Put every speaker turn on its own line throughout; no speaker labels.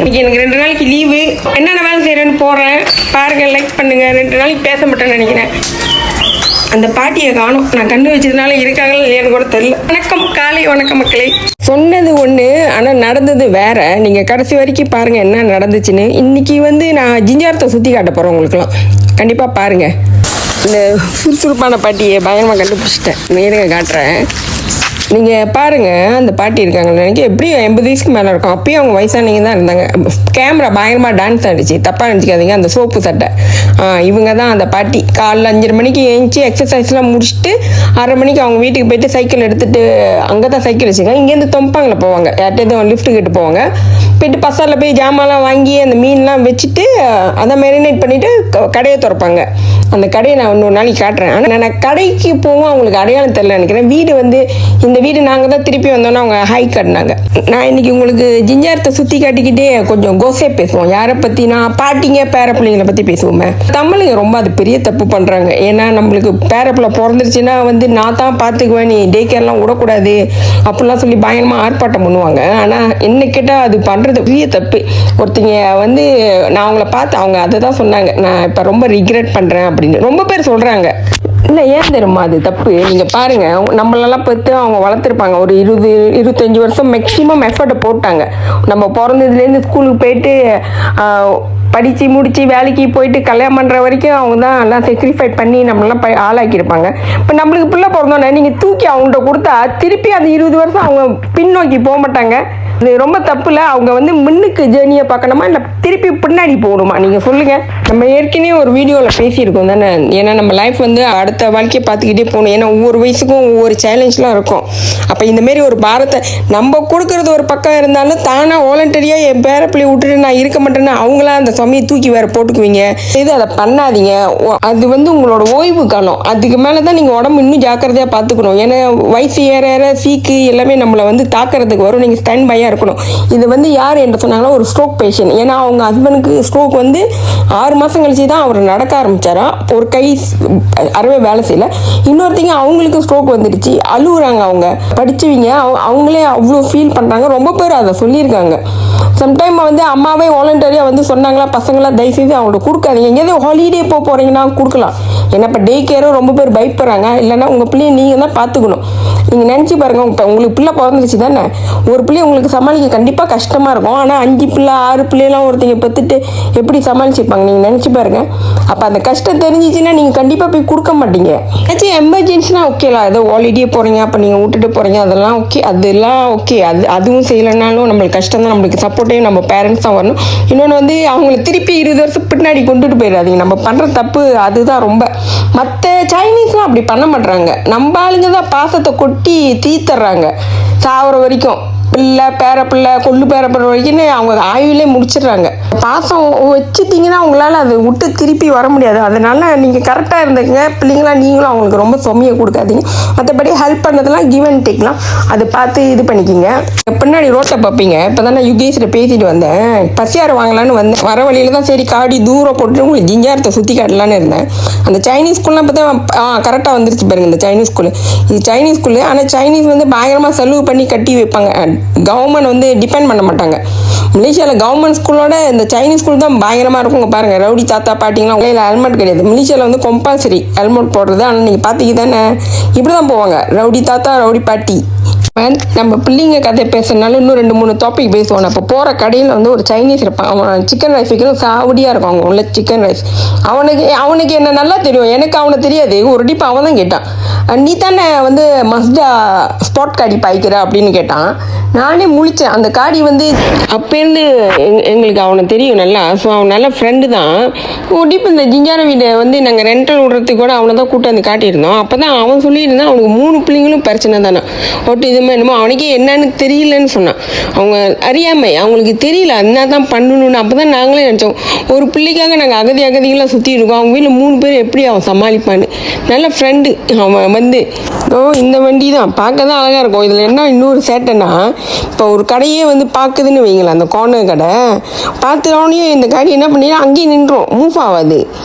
இன்னைக்கு எனக்கு 2 நாளைக்கு லீவு. என்னென்ன வேலை செய்கிறேன்னு போகிறேன் பாருங்கள், லைக் பண்ணுங்கள். 2 நாளைக்கு பேச மாட்டேன்னு நினைக்கிறேன். அந்த பாட்டியை காணும். நான் கண்ணு வச்சதுனால இருக்காங்களா இல்லையான்னு கூட தெரியல. வணக்கம், காலை வணக்கம் மக்களே. சொன்னது ஒன்று, ஆனால் நடந்தது வேற. நீங்கள் கடைசி வரைக்கும் பாருங்கள் என்ன நடந்துச்சுன்னு. இன்னைக்கு நான் ஜிஞ்சாரத்தை சுற்றி காட்ட போகிறேன் உங்களுக்குலாம். கண்டிப்பாக பாருங்கள். இந்த சுறுசுறுப்பான பாட்டியை பயங்கரமாக கண்டுபிடிச்சிட்டேன். நேருங்க காட்டுறேன். நீங்கள் பாருங்கள், அந்த பாட்டி இருக்காங்கன்னு நினைக்க எப்படியும் 80 வயசுக்கு மேலே இருக்கும். அப்பயும் அவங்க வயசானவங்க தான் இருந்தாங்க. கேமரா பயங்கரமாக டான்ஸ் ஆடிச்சு, தப்பாக நினச்சிக்காதீங்க. அந்த சோப்பு சட்டை இவங்க தான் அந்த பாட்டி. காலைல 5:30 மணிக்கு எழுந்துச்சி எக்ஸசைஸ்லாம் முடிச்சுட்டு 6:30 மணிக்கு அவங்க வீட்டுக்கு போயிட்டு சைக்கிள் எடுத்துகிட்டு, அங்கே தான் சைக்கிள் வச்சுருக்காங்க. இங்கேருந்து தொம்பாங்கில் போவாங்க, யார்கிட்டயும் லிஃப்ட்டு கேட்டு போவாங்க. போயிட்டு பசாரில் போய் ஜாமான்லாம் வாங்கி அந்த மீன்லாம் வச்சுட்டு அதை மேரினேட் பண்ணிவிட்டு கடையை திறப்பாங்க. அந்த கடையை நான் இன்னொரு நாளைக்கு காட்டுறேன். ஆனால் நான் கடைக்கு போவோம், அவங்களுக்கு அடையாளம் தெரியல நினைக்கிறேன். வீடு இந்த வீடு நாங்கள் தான் திருப்பி வந்தோன்னா அவங்க ஹை காட்டினாங்க. நான் இன்னைக்கு உங்களுக்கு ஜிஞ்சாரத்தை சுற்றி காட்டிக்கிட்டே கொஞ்சம் கோசே பேசுவோம். யாரை பற்றினா பாட்டிங்க பேர பிள்ளைங்களை பற்றி பேசுவோமே. தமிழுங்க ரொம்ப அது பெரிய தப்பு பண்ணுறாங்க. ஏன்னா நம்மளுக்கு பேர பிள்ளை பிறந்துருச்சுன்னா நான் தான் பார்த்துக்குவேன், நீ டே கேர்லாம் விடக்கூடாது அப்படிலாம் சொல்லி பயங்கரமாக ஆர்ப்பாட்டம் பண்ணுவாங்க. ஆனால் என்ன கேட்டால் அது பண்ணுறது பெரிய தப்பு. ஒருத்தங்க நான் அவங்கள பார்த்து அவங்க அதை தான் சொன்னாங்க, நான் இப்போ ரொம்ப ரிக்ரெட் பண்ணுறேன் அப்படின்னு ரொம்ப பேர் சொல்கிறாங்க. இல்லை, ஏன் தெரியுமா அது தப்பு? நீங்கள் பாருங்கள், நம்மளெல்லாம் பார்த்து அவங்க வளர்த்துருப்பாங்க. ஒரு 20-25 வருஷம் மேக்ஸிமம் எஃபர்ட்டை போட்டாங்க. நம்ம பிறந்ததுலேருந்து ஸ்கூலுக்கு போயிட்டு படித்து முடித்து வேலைக்கு போயிட்டு கல்யாணம் பண்ணுற வரைக்கும் அவங்க தான் எல்லாம் செக்ரிஃபை பண்ணி நம்மளாம் ஆளாக்கியிருப்பாங்க. இப்போ நம்மளுக்கு பிள்ளை பிறந்தோன்னே நீங்கள் தூக்கி அவங்கள்ட்ட கொடுத்தா திருப்பி அந்த 20 வருஷம் அவங்க பின்னோக்கி போக மாட்டாங்க. இது ரொம்ப தப்பு இல்லை. அவங்க முன்னுக்கு ஜேர்னியை பார்க்கணுமா இல்லை திருப்பி பின்னாடி போகணுமா? நீங்கள் சொல்லுங்கள். நம்ம ஏற்கனவே ஒரு வீடியோவில் பேசியிருக்கோம் தானே. ஏன்னா நம்ம லைஃப் அடுத்த வாழ்க்கையை பார்த்துக்கிட்டே போகணும். ஏன்னா ஒவ்வொரு வயசுக்கும் ஒவ்வொரு சேலஞ்செலாம் இருக்கும். அப்போ இந்தமாரி ஒரு பாரத்தை நம்ம கொடுக்குறது ஒரு பக்கம் இருந்தாலும் தானாக வாலண்டரியாக என் பேர பிள்ளை விட்டுட்டு நான் இருக்க மாட்டேன்னா அவங்களாம் அந்த சமயம் தூக்கி வேறு போட்டுக்குவீங்க. அதை பண்ணாதீங்க. அது உங்களோட ஓய்வு காலம். அதுக்கு மேலே தான் நீங்கள் உடம்பு இன்னும் ஜாக்கிரதையாக பார்த்துக்கணும். ஏன்னா வயசு ஏற ஏற சீக்கு எல்லாமே நம்மளை தாக்கிறதுக்கு வரும். நீங்கள் ஸ்டாண்ட் பையாக இருக்கணும். இது யார் என்று சொன்னாங்கன்னா ஒரு ஸ்ட்ரோக் பேஷண்ட். ஏன்னா அவங்க ஹஸ்பண்டுக்கு ஸ்ட்ரோக் 6 மாதம் கழிச்சு தான் அவர் நடக்க ஆரம்பிச்சாரா. ஒரு கை அறவே வேலை செய்யல. இன்னொருத்தங்க அவங்களுக்கு ஸ்ட்ரோக் வந்துடுச்சு, அழுகுறாங்க. அவங்க படிச்சவங்க அவங்களே அவ்வளோ ஃபீல் பண்ணுறாங்க. ரொம்ப பேர் அதை சொல்லியிருக்காங்க. சம்டைம் அம்மாவே வாலண்டரியாக சொன்னாங்களா, பசங்களாம் தயவுசெய்து அவங்கள்ட்ட கொடுக்காதீங்க. எங்கேயாவது ஹாலிடே போகிறீங்கன்னா கொடுக்கலாம். ஏன்னா இப்போ டே கேரும் ரொம்ப பேர் பயப்படுறாங்க. இல்லைன்னா உங்கள் பிள்ளையை நீங்கள் தான் பார்த்துக்கணும். நீங்கள் நினச்சி பாருங்கள், இப்போ உங்களுக்கு பிள்ளை பிறந்துருச்சு தானே, ஒரு பிள்ளையை உங்களுக்கு சமாளிக்க கண்டிப்பாக கஷ்டமாக இருக்கும். ஆனால் 5 பிள்ளை 6 பிள்ளைலாம் ஒருத்தங்க பெற்றுட்டு எப்படி சமாளிச்சிருப்பாங்க நீங்கள் நினச்சி பாருங்கள். அப்போ அந்த கஷ்டம் தெரிஞ்சிச்சுன்னா நீங்கள் கண்டிப்பாக போய் கொடுக்க மாட்டீங்க. ஏதாச்சும் எமர்ஜென்சினா ஓகேலாம், ஏதோ ஹாலிடே போகிறீங்க, அப்போ நீங்கள் விட்டுட்டு போகிறீங்க, அதெல்லாம் ஓகே. அதெல்லாம் ஓகே. அதுவும் செய்யலைனாலும் நம்மளுக்கு கஷ்டம் தான். நம்மளுக்கு சப்போர்ட்டையும் நம்ம பேரண்ட்ஸ் தான் வரணும். இன்னொன்று அவங்கள திருப்பி 20 வருஷம் பின்னாடி கொண்டுட்டு போயிடாதீங்க. நம்ம பண்ணுற தப்பு அதுதான் ரொம்ப. மற்ற சைனீஸ்லாம் அப்படி பண்ண மாட்டாங்க. நம்ம ஆளுங்க தான் பாசத்தை கொட்டி தீத்துறாங்க சாவர வரைக்கும். பிள்ளை பேரப்பிள்ளை கொள்ளு பேரப்பிள்ளை வரைக்கும் அவங்க ஆயுளே முடிச்சிடுறாங்க. பாசம் வச்சுட்டிங்கன்னா அவங்களால அதை விட்டு திருப்பி வர முடியாது. அதனால நீங்கள் கரெக்டாக இருந்துங்க. பிள்ளைங்களா நீங்களும் அவங்களுக்கு ரொம்ப சொம்மியை கொடுக்காதீங்க. மற்றபடி ஹெல்ப் பண்ணதெல்லாம் கிவ் அண்ட் டேக்லாம் அதை பார்த்து இது பண்ணிக்கிங்க. பின்னாடி ரோட்டை பார்ப்பீங்க. இப்போ தான் நான் யுகேஷில் பேசிட்டு வந்தேன். பசியாறு வாங்கலான்னு வந்தேன். வர வழியில் தான் சரி காடி தூரம் போட்டு உங்களுக்கு ஜிஞ்சாரத்தை சுற்றி காட்டலான்னு இருந்தேன். அந்த சைனீஸ் ஸ்கூல்லாம் பார்த்தா கரெக்டாக வந்துருச்சு பாருங்க. இந்த சைனீஸ் ஸ்கூலு இது சைனீஸ் ஸ்கூலு. ஆனால் சைனீஸ் பயங்கரமாக செலவு பண்ணி கட்டி வைப்பாங்க. கவர்மெண்ட் டிபெண்ட் பண்ண மாட்டாங்க. மலேசியாவில் கவர்மெண்ட் ஸ்கூலோட இந்த சைனீஸ் ஸ்கூல் தான் பயங்கரமாக இருக்கும். பாருங்கள், ரவுடி தாத்தா பாட்டிங்களாம் உங்களை ஹெல்மெட் கிடையாது. மலேசியாவில் கம்பல்சரி ஹெல்மெட் போடுறது. ஆனால் நீங்கள் பார்த்திங்க தானே, இப்படி தான் போவாங்க. ரவுடி தாத்தா ரவுடி பாட்டி. நம்ம பிள்ளைங்க கதை பேசுறதுனால இன்னும் 2-3 டாபிக் பேசுவோம். அப்போ போகிற கடையில் ஒரு சைனீஸ் இருப்பான். அவன் சிக்கன் ரைஸ் வைக்கணும், சாவடியாக இருக்கும் அவங்க உள்ள சிக்கன் ரைஸ். அவனுக்கு என்ன நல்லா தெரியும், எனக்கு அவனை தெரியாது. ஒரு டிப்பு அவன் தான் கேட்டான், நீ தானே மஸ்டா ஸ்பாட் காடி பாய்க்கிற அப்படின்னு கேட்டான். நானே முழித்தேன். அந்த காடி அப்போருந்து எங்களுக்கு அவனை தெரியும் நல்லா. ஸோ அவன் நல்ல ஃப்ரெண்டு தான். டிப்பு இந்த ஜிஞ்சார வீடை நாங்கள் ரெண்டல் விடுறதுக்கு கூட அவனை தான் கூட்டு காட்டியிருந்தோம். அப்போ தான் அவன் சொல்லியிருந்தான் அவனுக்கு 3 பிள்ளைங்களும் பிரச்சனை தானே. ஒட்டு இது என்னமோ அவனுக்கே என்னன்னு தெரியலன்னு சொன்னான். அவங்க அறியாமை, அவங்களுக்கு தெரியல என்ன தான் பண்ணணும்னு. அப்போ தான் நாங்களே நினச்சோம், ஒரு பிள்ளைக்காக நாங்கள் அகதிகளாக சுற்றி இருக்கோம். அவங்க வீட்டில் 3 பேர் எப்படி அவன் சமாளிப்பான்னு. நல்ல ஃப்ரெண்டு அவன். இந்த வண்டி தான் பார்க்க தான் அழகாக இருக்கும். இதில் என்ன இன்னொரு சேட்டைன்னா, இப்போ ஒரு கடையே பார்க்குதுன்னு வைங்களேன், அந்த கார்னர் கடை பார்த்துனோடனே இந்த காடி என்ன பண்ணினா அங்கேயே நின்றோம், மூவ் ஆகாது,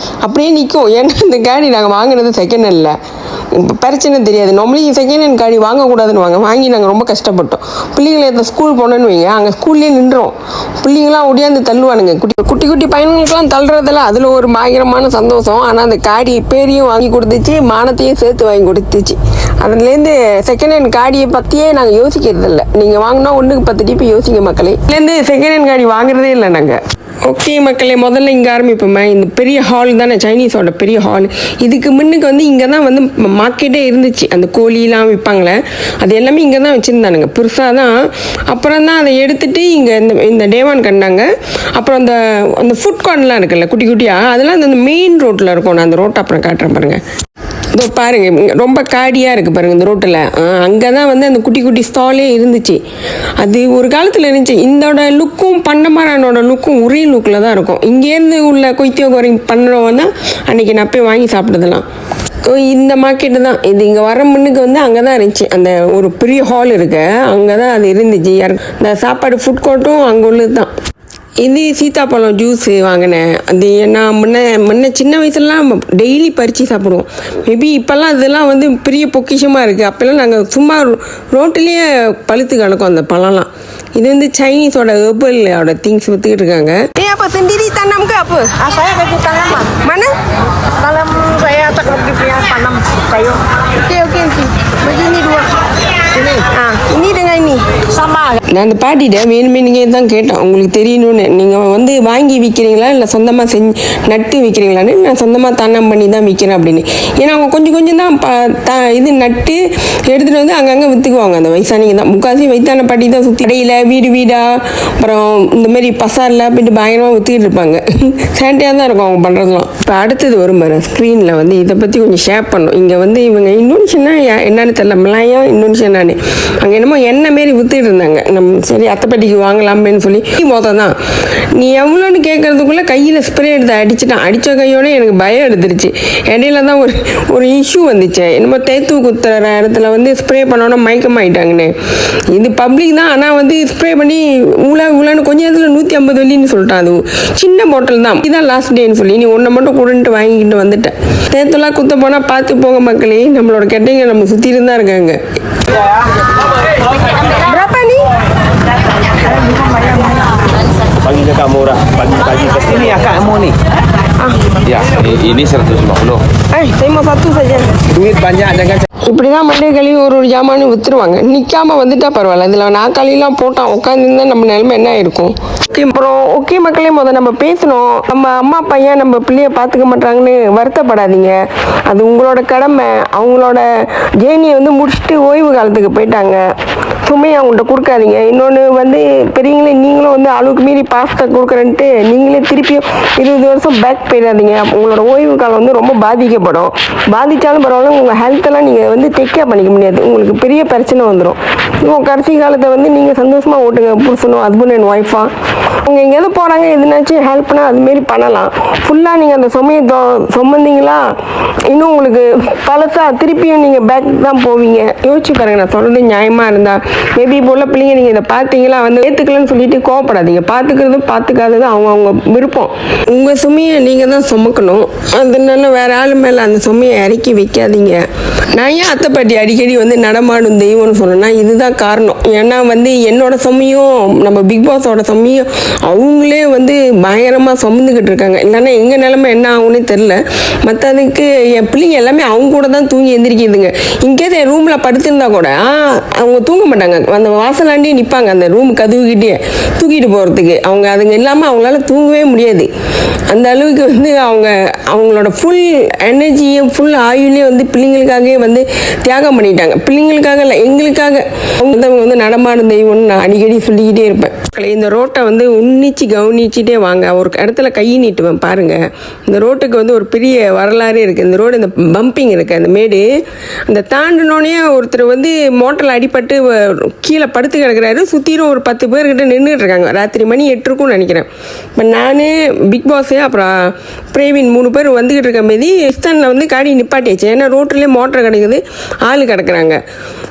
அப்படியே நிற்கும். ஏன்னா இந்த காடி நாங்கள் வாங்கினது செகண்ட் ஹேண்டில்.
பிரச்சனை தெரியாது. நார்மலி செகண்ட் ஹேண்ட் காடி வாங்கக்கூடாதுன்னு வாங்கி நாங்கள் ரொம்ப கஷ்டப்பட்டோம். பிள்ளைங்களை எந்த ஸ்கூல் போனோன்னு வைங்க, அங்கே ஸ்கூல்லேயே நின்றோம். பிள்ளைங்களாம் ஒடியாந்து தள்ளுவானுங்க. குட்டி குட்டி பையன்களுக்கெல்லாம் தள்ளுறதில்ல, அதில் ஒரு பயங்கரமான சந்தோஷம். ஆனால் அந்த காடி பேரையும் வாங்கி கொடுத்துச்சு, மானத்தையும் சேர்த்து வாங்கி கொடுத்துச்சு. அதுலேருந்து செகண்ட் ஹேண்ட் காடியை பற்றியே நாங்கள் யோசிக்கிறது இல்லை. நீங்கள் வாங்கினா 1க்கு 10 டிபி யோசிங்க மக்களே. இதுலேருந்து செகண்ட் ஹேண்ட் காடி வாங்குறதே இல்லை நாங்கள். ஓகே மக்களே, முதல்ல இங்கே ஆரம்பிப்போம்மா. இந்த பெரிய ஹால் தானே, சைனீஸோட பெரிய ஹால். இதுக்கு முன்னுக்கு வந்து இங்கே தான் வந்து மார்க்கெட்டே இருந்துச்சு. அந்த கோழிலாம் விற்பாங்களே, அது எல்லாமே இங்கே தான் வச்சுருந்தானுங்க பெருசாக தான். அப்புறம் தான் அதை எடுத்துகிட்டு இங்கே இந்த டேவான் கண்டாங்க. அப்புறம் அந்த ஃபுட் கார்ட்லாம் இருக்குல்ல குட்டி குட்டியாக, அதெல்லாம் அந்த மெயின் ரோட்டில் இருக்கும். நான் அந்த ரோட்டை அப்புறம் காட்டுறேன் பாருங்கள். இதோ பாருங்கள், ரொம்ப காடியாக இருக்குது பாருங்கள் இந்த ரோட்டில். அங்கே தான் வந்து அந்த குட்டி குட்டி ஸ்டாலே இருந்துச்சு. அது ஒரு காலத்தில் இருந்துச்சு. இதோட லுக்கும் பண்டமாரானோட லுக்கும் ஒரே லுக்கில் தான் இருக்கும். இங்கேருந்து உள்ள கொய்த்தியோ கோரிங் பண்ணுறவங்க தான் அன்றைக்கி நான் போய் வாங்கி சாப்பிடுதலாம். இந்த மார்க்கெட்டு தான் இது. இங்கே வர முன்னுக்கு வந்து அங்கே தான் இருந்துச்சு. அந்த ஒரு பெரிய ஹால் இருக்கு, அங்கே தான் அது இருந்துச்சு. இந்த சாப்பாடு ஃபுட் கோர்ட்டும் அங்கே உள்ளது தான். இது சீத்தாப்பழம் ஜூஸு வாங்கினேன். அது நான் முன்ன சின்ன வயசுலலாம் டெய்லி பறித்து சாப்பிடுவோம். மேபி இப்போல்லாம் அதெல்லாம் வந்து பெரிய பொக்கிஷமாக இருக்குது. அப்போல்லாம் நாங்கள் சும்மா ரோட்டிலேயே பழுத்து கிடக்கும் அந்த பழம்லாம். இது வந்து சைனீஸோட ஹெர்பலோட திங்ஸ் விற்றுக்கிட்டு இருக்காங்க.
apa sendiri tanam ke apa?
Saya kerja tanaman.
Mana?
Kalau saya tak lebih punya tanam kayu.
Okey. Begini dua.
Ini
Ini dengan ini.
sama.
நான் அந்த பாட்டிகிட்ட வேணுமே தான் கேட்டேன், உங்களுக்கு தெரியணும்னு. நீங்கள் வந்து வாங்கி விற்கிறீங்களா இல்லை சொந்தமாக நட்டு விற்கிறீங்களான்னு. நான் சொந்தமாக தானம் பண்ணி தான் விற்கிறேன் அப்படின்னு. ஏன்னா அவங்க கொஞ்சம் தான் இது நட்டு எடுத்துகிட்டு வந்து அங்கங்கே விற்றுக்குவாங்க. அந்த வயசானிங்க தான் முக்காசி வயசான பாட்டி தான் சுற்றி கடையில் வீடாக அப்புறம் இந்தமாரி பசாரில் போய்ட்டு பயங்கரமாக விற்றுக்கிட்டு இருப்பாங்க. சேட்டையாக தான் இருக்கும் அவங்க பண்ணுறதுலாம். இப்போ அடுத்தது வரும் பாரு ஸ்க்ரீனில் வந்து இதை பற்றி கொஞ்சம் ஷேர் பண்ணணும். இங்கே வந்து இவங்க இந்தோனேஷியனா என்னன்னு தெரியல, மலாயா இந்தோனேஷியனானு அங்கே என்னமோ எண்ணெய் மாரி விற்றுக்கிட்டு இருந்தாங்க. சரி அத்தைப்பட்டிக்கு வாங்கலாமேன்னு சொல்லி மொத்தம் தான். நீ எவ்வளோன்னு கேட்கறதுக்குள்ளே கையில் ஸ்ப்ரே எடுத்து அடிச்சுட்டான். அடித்த கையோட எனக்கு பயம் எடுத்துருச்சு. இடையில தான் ஒரு இஷ்யூ வந்துச்சு. என்னமோ தேத்து குத்துற இடத்துல வந்து ஸ்ப்ரே பண்ணோன்னா மயக்கமாயிட்டாங்கன்னு. இது பப்ளிக் தான், ஆனால் வந்து ஸ்ப்ரே பண்ணி உலான்னு கொஞ்சம் இடத்துல 150 வெள்ளின்னு சொல்லிட்டான். அது சின்ன பாட்டில் தான். இதுதான் லாஸ்ட் டேன்னு சொல்லி நீ ஒன்றை மட்டும் கொடுன்ட்டு வாங்கிக்கிட்டு வந்துட்டேன். தேத்தெல்லாம் குத்த போனால் பார்த்து போங்க மக்களே. நம்மளோட கெட்டைங்க நம்ம சுற்றி இருந்தா இருக்காங்க.
Berapa nih?
Pagi kakak murah, pagi ke sini ya kak mau nih. Ya, ini 150.
Saya mau satu saja.
Duit banyak jangan.
இப்படி தான் மண்டே ஒரு ஜாமானு விற்றுருவாங்க. நிற்காமல் வந்துட்டா பரவாயில்ல. இதில் நாக்காளிலாம் போட்டான் உட்காந்துருந்தா நம்ம நிலைமை என்ன இருக்கும். அப்புறம் ஓகே மக்களே, முதல் நம்ம பேசணும். நம்ம அம்மா அப்பா ஏன் நம்ம பிள்ளைய பார்த்துக்க மாட்டாங்கன்னு வருத்தப்படாதீங்க. அது உங்களோட கடமை. அவங்களோட ஜேர்னியை வந்து முடிச்சுட்டு ஓய்வு காலத்துக்கு போயிட்டாங்க. சுமையை அவங்கள்ட்ட கொடுக்காதீங்க. இன்னொன்று வந்து பெரியவங்களே நீங்களும் வந்து அளவுக்கு மீறி பாஸ்தா கொடுக்குறேன்ட்டு நீங்களே திருப்பியும் 20 வருஷம் பேக் போயிடாதீங்க. உங்களோட ஓய்வு காலம் வந்து ரொம்ப பாதிக்கப்படும். பாதித்தாலும் பரவாயில்ல, உங்கள் ஹெல்த்தெல்லாம் நீங்கள் வந்து டேக் கேர் பண்ணிக்க முடியாது. உங்களுக்கு பெரிய பிரச்சனை வந்துடும். கடைசி காலத்தை வந்து நீங்கள் சந்தோஷமாக ஓட்டுங்க. புருஷனும் ஹஸ்பண்ட் அண்ட் ஒய்ஃபாக அவங்க எங்கேயாவது போகிறாங்க, எதுனாச்சும் ஹெல்ப்னா அதுமாரி பண்ணலாம். ஃபுல்லாக நீங்கள் அந்த சுமையை சுமந்தீங்களா இன்னும் உங்களுக்கு பழசாக திருப்பியும் நீங்கள் பேக் தான் போவீங்க. யோசிச்சு பாருங்கள். நான் சொல்கிறது நியாயமாக இருந்தால் மேபி இப்போ உள்ள பிள்ளைங்க நீங்கள் இதை பார்த்தீங்களா வந்து ஏற்றுக்கலன்னு சொல்லிட்டு கோவப்படாதீங்க. பார்த்துக்காதது அவங்க விருப்பம். உங்கள் சுமையை நீங்கள் தான் சுமக்கணும். அதனால வேறு ஆள் மேலே அந்த சுமையை இறக்கி வைக்காதீங்க. நான் ஏன் அத்தை பாட்டி அடிக்கடி வந்து நடமாடும் தெய்வம்னு சொன்னேன்னா இதுதான் காரணம். ஏன்னா வந்து என்னோட சுமையும் நம்ம பிக் பாஸோட சுமையும் அவங்களே வந்து பயங்கரமாக சுமந்துக்கிட்டு இருக்காங்க. இல்லைன்னா எங்கள் நிலைமை என்ன ஆகும்னே தெரில. மற்றதுக்கு என் பிள்ளைங்க எல்லாமே அவங்க கூட தான் தூங்கி எந்திரிக்குதுங்க. இங்கேயாவது என் ரூமில் படுத்திருந்தா கூட அவங்க தூங்க மாட்டாங்க. அந்த வாசலாண்டே நிற்பாங்க, அந்த ரூம் கதவுக்கிட்டே தூக்கிட்டு போகிறதுக்கு. அவங்க அதுங்க இல்லாமல் அவங்களால தூங்கவே முடியாது. அந்த அளவுக்கு வந்து அவங்களோட ஃபுல் எனர்ஜியும் ஃபுல் ஆயுளையும் வந்து பிள்ளைங்களுக்காகவே வந்து தியாகம் பண்ணிட்டாங்க. பிள்ளைங்களுக்காக இல்லை, எங்களுக்காக. அவங்க வந்து நடமாடும் தெய்வம்னு நான் அடிக்கடி சொல்லிக்கிட்டே இருப்பேன். இந்த ரோட்டை வந்து உன்னிச்சு கவனிச்சுட்டே வாங்க. ஒரு இடத்துல கை நீட்டுவேன் பாருங்கள். இந்த ரோட்டுக்கு வந்து ஒரு பெரிய வரலாறே இருக்குது. இந்த ரோடு இந்த பம்பிங் இருக்குது, அந்த மேடு அந்த தாண்டினோடனே ஒருத்தர் வந்து மோட்டரில் அடிபட்டு கீழே படுத்து கிடக்கிறாரு. சுற்றிலும் ஒரு 10 பேர்கிட்ட நின்றுட்டு இருக்காங்க. ராத்திரி மணி 8 இருக்கும்னு நினைக்கிறேன். இப்போ நான் பிக் பாஸு அப்புறம் பிரேவின் 3 பேர் வந்துக்கிட்டு இருக்க மாரி இஸ்தானில் வந்து காடி நிப்பாட்டியாச்சு. ஏன்னா ரோட்டிலே மோட்டர் கிடக்குது, ஆள் கிடக்குறாங்க.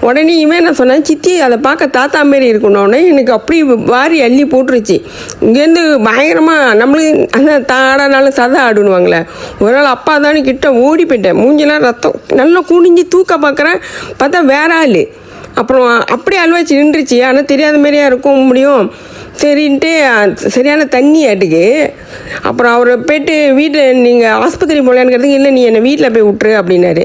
உடனே இவன் நான் சொன்னேன், சித்தி அதை பார்க்க தாத்தா மாரி இருக்கணும்னே எனக்கு அப்படி வாரி அள்ளி போட்டுருச்சு. இங்கேருந்து பயங்கரமாக நம்மளுக்கு அந்த தாடானாலும் சதை ஆடுனுவாங்களே, ஒரு நாள் அப்பா தானே கிட்ட ஓடி போயிட்டேன். மூஞ்செல்லாம் ரத்தம் நல்லா குனிஞ்சு தூக்க பார்க்குறேன், பார்த்தா வேற ஆள். அப்புறம் அப்படியே அழுவாச்சு நின்றுச்சு. ஆனால் தெரியாத மாதிரியா இருக்கும் முடியும். சரின்ட்டு சரியான தண்ணி ஆட்டுக்கு. அப்புறம் அவர் போய்ட்டு வீட்டில் நீங்கள் ஆஸ்பத்திரி போகலான்னு இல்லை, நீ என்னை வீட்டில் போய் விட்டுரு அப்படின்னாரு.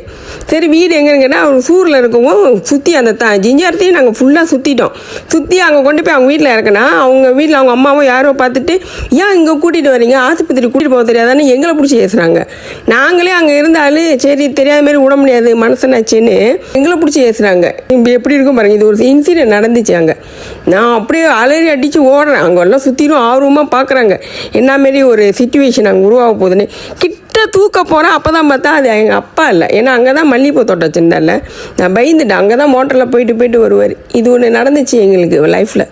சரி வீடு எங்கன்னு கேட்டால் அவர் சூரில் இருக்கவும் சுற்றி அந்த ஜிஞ்சாரத்தையும் நாங்கள் ஃபுல்லாக சுற்றிட்டோம். சுற்றி அங்கே கொண்டு போய் அவங்க வீட்டில் இறக்குனா அவங்க வீட்டில் அவங்க அம்மாவும் யாரோ பார்த்துட்டு, ஏன் இங்கே கூட்டிகிட்டு வரீங்க, ஆஸ்பத்திரி கூட்டிகிட்டு போக தெரியாதானே எங்களை பிடிச்சி பேசுகிறாங்க. நாங்களே அங்கே இருந்தாலும் சரி தெரியாத மாதிரி விட முடியாது மனசனாச்சுன்னு எங்களை பிடிச்சி பேசுகிறாங்க. இப்போ எப்படி இருக்கும் பாருங்கள். இது ஒரு இன்சிடென்ட் நடந்துச்சு அங்கே. நான் அப்படியே அலறி அடித்து ஓடுறேன். அங்கே எல்லாம் சுற்றிலும் ஆர்வமாக பார்க்குறாங்க என்ன மாரி ஒரு சிச்சுவேஷன் அங்கே உருவாக போகுதுன்னு. கிட்ட தூக்க போகிறேன். அப்போ தான் பார்த்தா அது எங்கள் அப்பா இல்லை. ஏன்னா அங்கே தான் மல்லிகைப்பூ தோட்டம் வச்சுருந்தால. நான் பயந்துட்டேன். அங்கே தான் மோட்டரில் போயிட்டு வருவார். இது ஒன்று நடந்துச்சு எங்களுக்கு லைஃப்பில்.